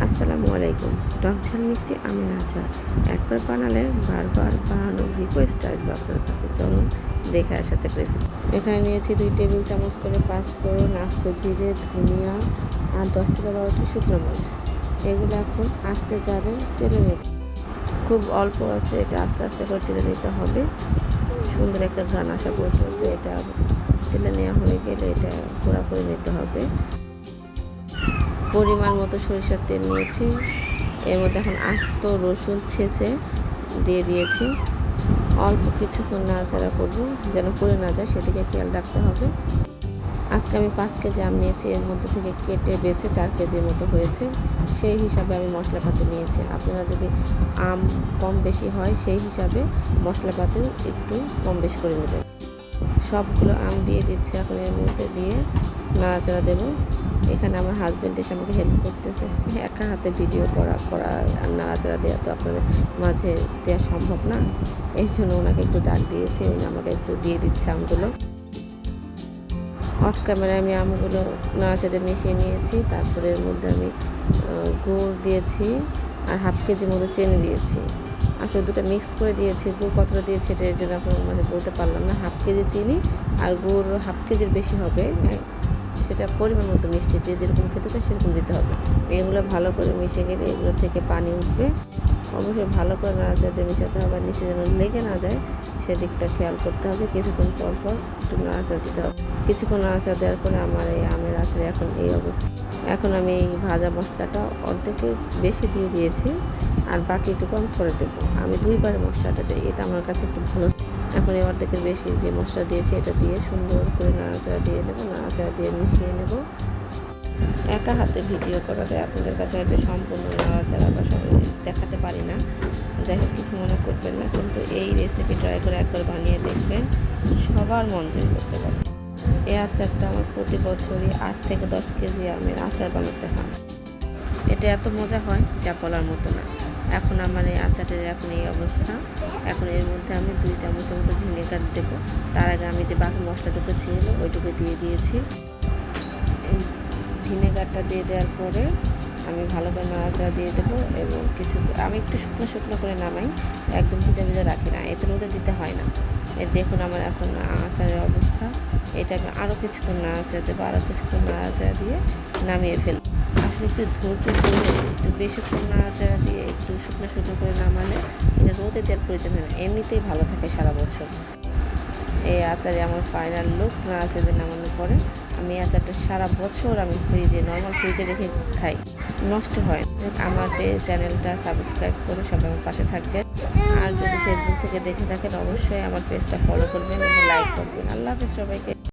আসসালামু আলাইকুম। টক ঝাল মিষ্টি আমের আচার একবার বানালে বারবার বানানোর রিকোয়েস্ট আসবে আপনার কাছে। চলুন দেখে আসা যাক রেসিপি। এখানে নিয়েছি 2 টেবিল চামচ করে পাঁচফোড়ন, আস্ত জিরে, ধনিয়া আর 10 থেকে 12টি শুকনো মরিচ। এগুলো এখন আস্তে জারে টেলে নেব। খুব অল্প আছে, এটা আস্তে আস্তে করে টেলে নিতে হবে। সুন্দর একটা ঘ্রাণ আসা পর্যন্ত এটা টেলে নেওয়া হয়ে গেলে এটা গুঁড়া করে নিতে হবে। পরিমাণ মতো সরিষার তেল নিয়েছি। এর মধ্যে এখন আস্ত রসুন ছেঁচে দিয়ে দিয়েছি। অল্প কিছুক্ষণ নাড়াচাড়া করব যেন পুড়ে না যায়, সেদিকে খেয়াল রাখতে হবে। আজকে আমি 5 কেজি আম নিয়েছি, এর মধ্যে থেকে কেটে বেছে 4 কেজির মতো হয়েছে। সেই হিসাবে আমি মশলাপাতি নিয়েছি। আপনারা যদি আম কম বেশি হয় সেই হিসাবে মশলাপাতিও একটু কম বেশি করে নেবেন। সবগুলো আম দিয়ে দিচ্ছি, এখন এর মধ্যে দিয়ে নাড়াচাড়া দেবো। এখানে আমার হাজব্যান্ড এসে আমাকে হেল্প করতেছে। একা হাতে ভিডিও করা আর নাড়াচাড়া দেওয়া তো আপনাদের মাঝে দেওয়া সম্ভব না, এই জন্য ওনাকে একটু ডাক দিয়েছি, উনি আমাকে একটু দিয়ে দিচ্ছে আমগুলো। অফ ক্যামেরায় আমি আমগুলো নাড়াচাড়া মিশিয়ে নিয়েছি। তারপরে এর মধ্যে আমি গুড় দিয়েছি আর হাফ কেজির মতো চিনি দিয়েছি। আসলে দুটো মিক্স করে দিয়েছি। গুড় কতটা দিয়েছি এটার জন্য আপনার মাঝে বলতে পারলাম না। হাফ কেজি চিনি আর গুড় হাফ কেজির বেশি হবে, সেটা পরিমাণ মতো মিষ্টি যে যেরকম খেতে চায় সেরকম দিতে হবে। এগুলো ভালো করে মিশে গেলে এগুলো থেকে পানি উঠবে। অবশ্যই ভালো করে নাড়াচাড়া দিয়ে মিশাতে হবে, আর নিচে যেন লেগে না যায় সেদিকটা খেয়াল করতে হবে। কিছুক্ষণ পর পর একটু নাড়াচাড়া দিতে হবে। কিছুক্ষণ নাড়াচাড়া দেওয়ার পরে আমার এই আমের আচারে এখন এই অবস্থা। এখন আমি এই ভাজা মশলাটা অর্ধেকের বেশি দিয়ে দিয়েছি আর বাকিটুকু আমি করে দেবো। আমি 2বারে মশলাটা দিই, এটা আমার কাছে একটু ভালো। এখন এই অর্ধেকের বেশি যে মশলা দিয়েছি এটা দিয়ে সুন্দর করে নাড়াচাড়া দিয়ে নেবো, নাড়াচাড়া দিয়ে মিশিয়ে নেব। একা হাতে ভিডিও করাতে আপনাদের কাছে হয়তো সম্পূর্ণ নাড়াচাড়া বা দেখাতে পারি না, যাই হোক কিছু মনে করবেন না। কিন্তু এই রেসিপি ট্রাই করে একবার বানিয়ে দেখবেন, সবার মন জয় করতে পারবেন। এই আচারটা আমার প্রতি বছরই 8 থেকে 10 কেজি আমের আচার বানাতে হয়। এটা এত মজা হয় যা বলার মতো না। এখন আমার এই আচারের এখন এই অবস্থা। এখন এর মধ্যে আমি 2 চামচের মতো ভিনেগার দেবো। তার আগে আমি যে বাকি মশলাটুকু ছিল ওইটুকু দিয়ে দিয়েছি। ভিনেগারটা দিয়ে দেওয়ার পরে আমি ভালো করে নাড়াচাড়া দিয়ে দেবো এবং আমি একটু শুকনো শুকনো করে নামাই, একদম ভিজা ভিজা রাখি না, এতে রোদে দিতে হয় না। দেখুন আমার এখন আচারের অবস্থা। এটা আমি আরও কিছুক্ষণ নাড়াচাড়া দেবো, আরও কিছুক্ষণ নাড়াচাড়া দিয়ে নামিয়ে ফেলবো। আসলে একটু ধৈর্য ধরে একটু বেশিক্ষণ নাড়াচাড়া দিয়ে একটু শুকনো শুকনো করে নামালে এটা রোদে দেওয়ার প্রয়োজন হয় না, এমনিতেই ভালো থাকে সারা বছর। এই আচারে আমার ফাইনাল লুক নাড়াচাড়া নামানোর পরে আমি এই আচারটা সারা বছর আমি নর্মাল ফ্রিজে রেখে খাই, নষ্ট হয় না। আমার চ্যানেলটা সাবস্ক্রাইব করে সবাই আমার পাশে থাকবেন। আর যদি ফেসবুক থেকে দেখে থাকেন অবশ্যই আমার পেজটা ফলো করবেন এবং লাইক করবেন। আল্লাহ হাফেজ সবাইকে।